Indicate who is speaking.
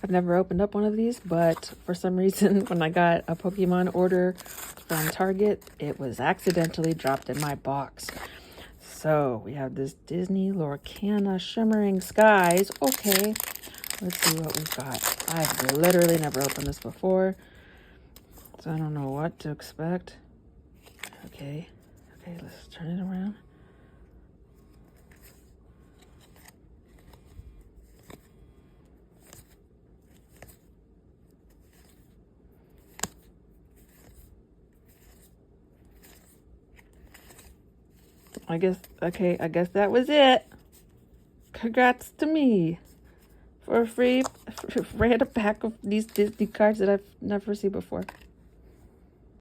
Speaker 1: I've never opened up one of these, but for some reason, when I got a Pokemon order from Target, it was accidentally dropped in my box. So we have this Disney Lorcana Shimmering Skies. Okay, let's see what we've got. I've literally never opened this before, so I don't know what to expect. Okay, let's turn it around. I guess that was it. Congrats to me for a free random pack of these Disney cards that I've never seen before.